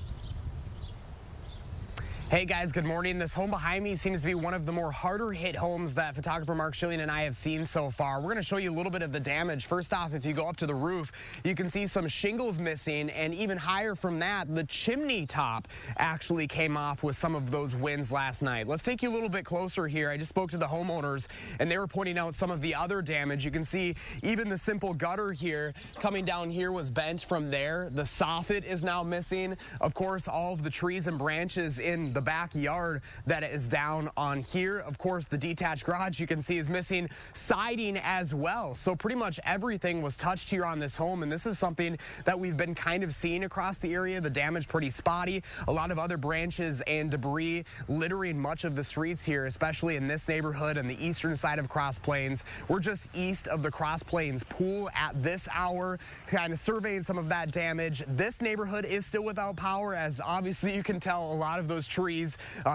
Hey guys, good morning. This home behind me seems to be one of the more harder hit homes that photographer Mark Schilling and I have seen so far. We're going to show you a little bit of the damage. First off, if you go up to the roof, you can see some shingles missing, and even higher from that, the chimney top actually came off with some of those winds last night. Let's take you a little bit closer here. I just spoke to the homeowners, and they were pointing out some of the other damage. You can see even the simple gutter here coming down here was bent from there. The soffit is now missing. Of course, all of the trees and branches in the backyard that is down on here. Of course, the detached garage you can see is missing siding as well. So pretty much everything was touched here on this home, and this is something that we've been kind of seeing across the area. The damage pretty spotty. A lot of other branches and debris littering much of the streets here, especially in this neighborhood and the eastern side of Cross Plains. We're just east of the Cross Plains pool at this hour, kind of surveying some of that damage. This neighborhood is still without power, as obviously you can tell a lot of those trees.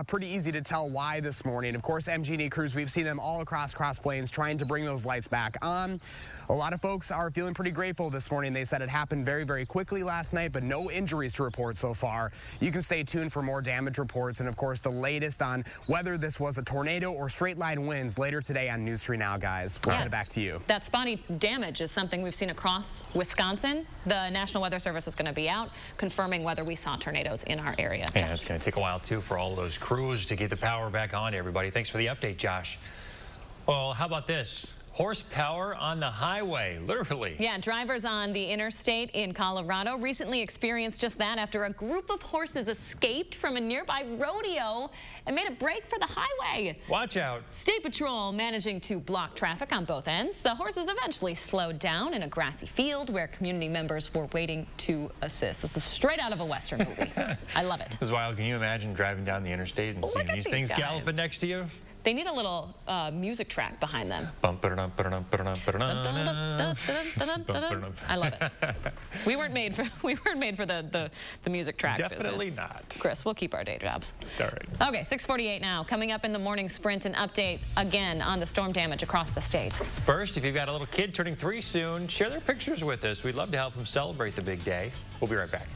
Pretty easy to tell why this morning. Of course, MG&E crews, we've seen them all across Cross Plains trying to bring those lights back on. A lot of folks are feeling pretty grateful this morning. They said it happened very, very quickly last night, but no injuries to report so far. You can stay tuned for more damage reports and, of course, the latest on whether this was a tornado or straight line winds later today on News 3 Now, guys. We'll send it back to you. That spotty damage is something we've seen across Wisconsin. The National Weather Service is going to be out confirming whether we saw tornadoes in our area. Yeah, it's going to take a while, too, for all those crews to get the power back on to everybody. Thanks for the update, Josh. Well, how about this? Horsepower on the highway, literally. Yeah, drivers on the interstate in Colorado recently experienced just that after a group of horses escaped from a nearby rodeo and made a break for the highway. Watch out. State Patrol managing to block traffic on both ends. The horses eventually slowed down in a grassy field where community members were waiting to assist. This is straight out of a Western movie. I love it. This is wild. Can you imagine driving down the interstate and seeing these things guys galloping next to you? They need a little music track behind them. I love it. We weren't made for the music track. Definitely business. not. Chris, we'll keep our day jobs. All right. Okay, 6:48 now. Coming up in the morning sprint, an update again on the storm damage across the state. First, if you've got a little kid turning 3 soon, share their pictures with us. We'd love to help them celebrate the big day. We'll be right back.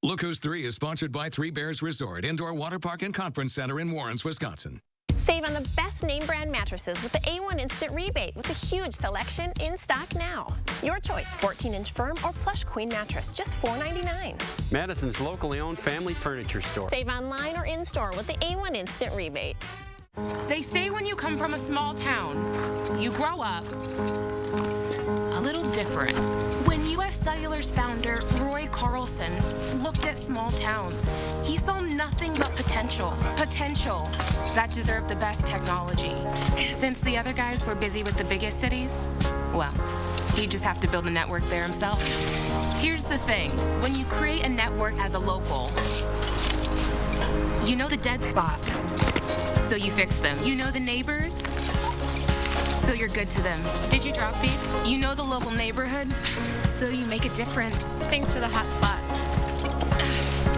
Look Who's 3 is sponsored by Three Bears Resort, Indoor Water Park and Conference Center in Warrens, Wisconsin. Save on the best name brand mattresses with the A1 Instant Rebate with a huge selection in stock now. Your choice, 14-inch firm or plush queen mattress, just $4.99. Madison's locally owned family furniture store. Save online or in-store with the A1 Instant Rebate. They say when you come from a small town, you grow up a little different. When U.S. Cellular's founder, Roy Carlson, looked at small towns, he saw nothing but potential. Potential that deserved the best technology. Since the other guys were busy with the biggest cities, well, he'd just have to build a network there himself. Here's the thing. When you create a network as a local, you know the dead spots, so you fix them. You know the neighbors, so you're good to them. Did you drop these? You know the local neighborhood, so you make a difference. Thanks for the hot spot.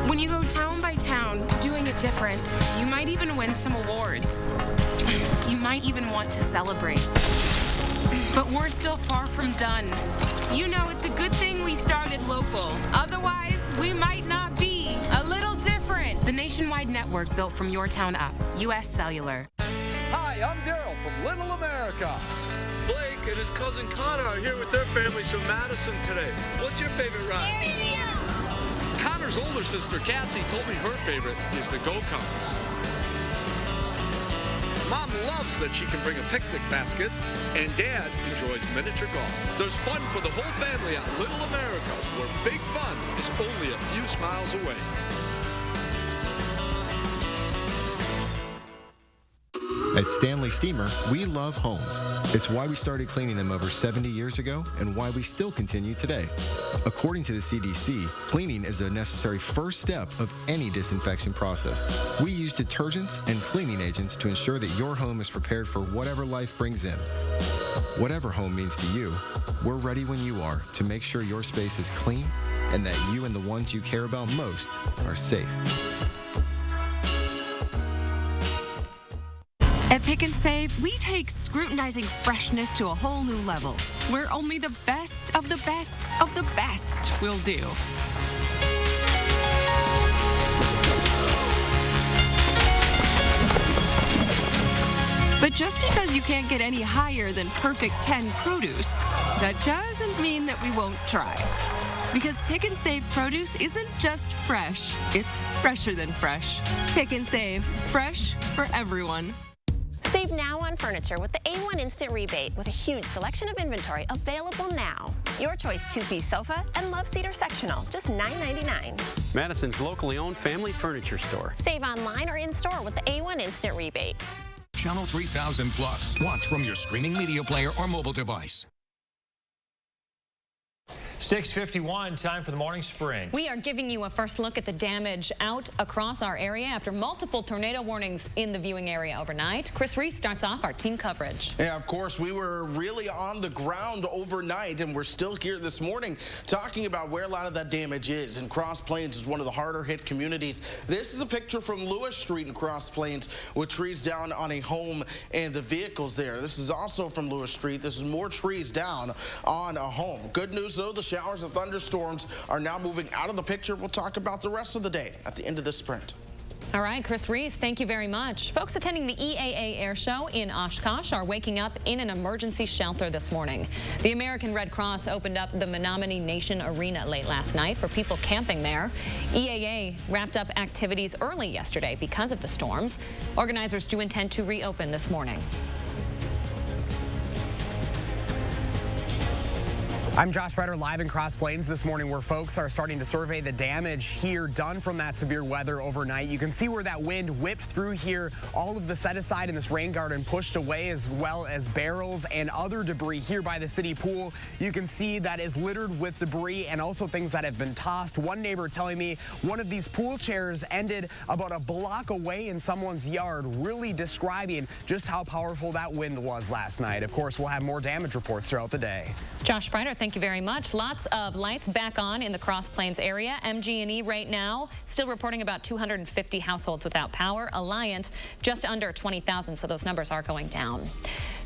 When you go town by town, doing it different, you might even win some awards. You might even want to celebrate. But we're still far from done. You know, it's a good thing we started local. Otherwise, we might not be. A little different. The nationwide network built from your town up. U.S. Cellular. Hi, I'm Daryl from Little America. Blake and his cousin Connor are here with their families from Madison today. What's your favorite ride? Connor's older sister, Cassie, told me her favorite is the go-karts. Mom loves that she can bring a picnic basket, and Dad enjoys miniature golf. There's fun for the whole family at Little America, where big fun is only a few miles away. At Stanley Steamer, we love homes. It's why we started cleaning them over 70 years ago and why we still continue today. According to the CDC, cleaning is a necessary first step of any disinfection process. We use detergents and cleaning agents to ensure that your home is prepared for whatever life brings in. Whatever home means to you, we're ready when you are to make sure your space is clean and that you and the ones you care about most are safe. At Pick and Save, we take scrutinizing freshness to a whole new level, where only the best of the best of the best will do. But just because you can't get any higher than perfect 10 produce, that doesn't mean that we won't try. Because Pick and Save produce isn't just fresh, it's fresher than fresh. Pick and Save, fresh for everyone. Save now on furniture with the A1 Instant Rebate with a huge selection of inventory available now. Your choice, 2-piece sofa and love seater sectional, just $9.99. Madison's locally owned family furniture store. Save online or in-store with the A1 Instant Rebate. Channel 3000 Plus. Watch from your streaming media player or mobile device. 6:51, time for the morning sprint. We are giving you a first look at the damage out across our area after multiple tornado warnings in the viewing area overnight. Chris Reese starts off our team coverage. Yeah, of course, we were really on the ground overnight, and we're still here this morning talking about where a lot of that damage is. And Cross Plains is one of the harder hit communities. This is a picture from Lewis Street in Cross Plains with trees down on a home and the vehicles there. This is also from Lewis Street. This is more trees down on a home. Good news, though, the showers and thunderstorms are now moving out of the picture. We'll talk about the rest of the day at the end of this sprint. All right, Chris Reese, thank you very much. Folks attending the EAA Air Show in Oshkosh are waking up in an emergency shelter this morning. The American Red Cross opened up the Menominee Nation Arena late last night for people camping there. EAA wrapped up activities early yesterday because of the storms. Organizers do intend to reopen this morning. I'm Josh Bretter, live in Cross Plains this morning, where folks are starting to survey the damage here done from that severe weather overnight. You can see where that wind whipped through here. All of the set aside in this rain garden pushed away, as well as barrels and other debris here by the city pool. You can see that is littered with debris and also things that have been tossed. One neighbor telling me one of these pool chairs ended about a block away in someone's yard, really describing just how powerful that wind was last night. Of course, we'll have more damage reports throughout the day. Josh Breiter, thank you very much. Lots of lights back on in the Cross Plains area. MG&E right now still reporting about 250 households without power. Alliant just under 20,000, so those numbers are going down.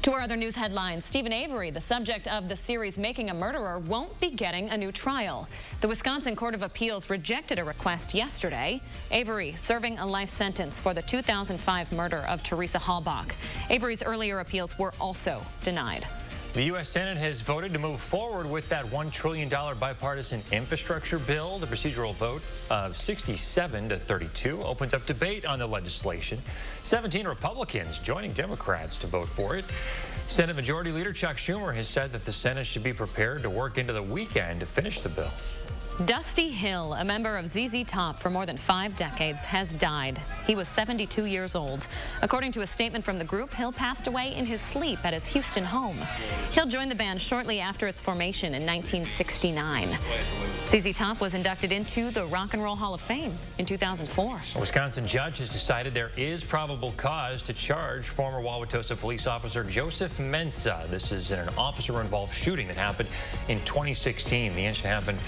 To our other news headlines, Stephen Avery, the subject of the series Making a Murderer, won't be getting a new trial. The Wisconsin Court of Appeals rejected a request yesterday. Avery serving a life sentence for the 2005 murder of Teresa Halbach. Avery's earlier appeals were also denied. The U.S. Senate has voted to move forward with that $1 trillion bipartisan infrastructure bill. The procedural vote of 67 to 32 opens up debate on the legislation. 17 Republicans joining Democrats to vote for it. Senate Majority Leader Chuck Schumer has said that the Senate should be prepared to work into the weekend to finish the bill. Dusty Hill, a member of ZZ Top for more than 5 decades, has died. He was 72 years old. According to a statement from the group, Hill passed away in his sleep at his Houston home. Hill joined the band shortly after its formation in 1969. ZZ Top was inducted into the Rock and Roll Hall of Fame in 2004. A Wisconsin judge has decided there is probable cause to charge former Wauwatosa police officer Joseph Mensah. This is in an officer-involved shooting that happened in 2016. The incident happened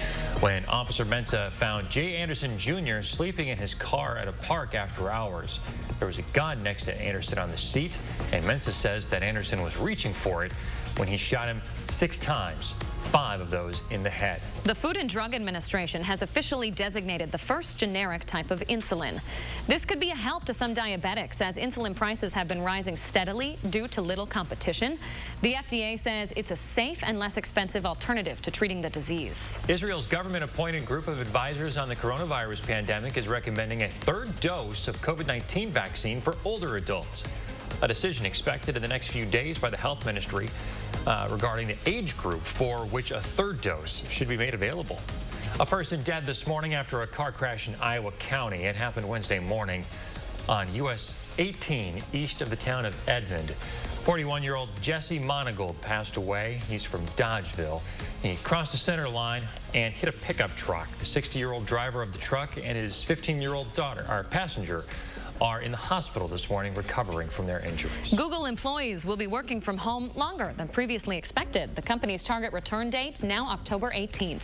when Officer Mensah found Jay Anderson Jr. sleeping in his car at a park after hours. There was a gun next to Anderson on the seat, and Mensah says that Anderson was reaching for it when he shot him 6 times, 5 of those in the head. The Food and Drug Administration has officially designated the first generic type of insulin. This could be a help to some diabetics, as insulin prices have been rising steadily due to little competition. The FDA says it's a safe and less expensive alternative to treating the disease. Israel's government-appointed group of advisors on the coronavirus pandemic is recommending a 3rd dose of COVID-19 vaccine for older adults. A decision expected in the next few days by the health ministry regarding the age group for which a 3rd dose should be made available. A person dead this morning after a car crash in Iowa County. It happened Wednesday morning on US 18 east of the town of Edmond. 41-year-old Jesse Monagold passed away. He's from Dodgeville. He crossed the center line and hit a pickup truck. The 60-year-old driver of the truck and his 15-year-old daughter, our passenger, are in the hospital this morning recovering from their injuries. Google employees will be working from home longer than previously expected. The company's target return date now October 18th.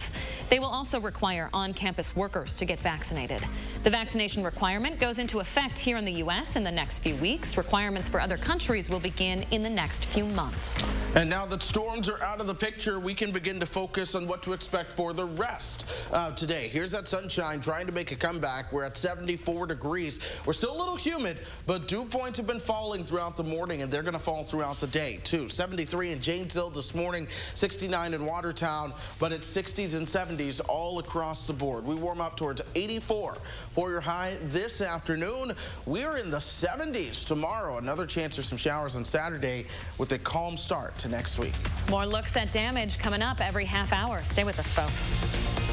They will also require on-campus workers to get vaccinated. The vaccination requirement goes into effect here in the U.S. in the next few weeks. Requirements for other countries will begin in the next few months. And now that storms are out of the picture, we can begin to focus on what to expect for the rest of today. Here's that sunshine trying to make a comeback. We're at 74 degrees. We're still a little humid, but dew points have been falling throughout the morning, and they're going to fall throughout the day too. 73 in Janesville this morning, 69 in Watertown, but it's 60s and 70s all across the board. We warm up towards 84 for your high this afternoon. We're in the 70s tomorrow. Another chance for some showers on Saturday with a calm start to next week. More looks at damage coming up every half hour. Stay with us, folks.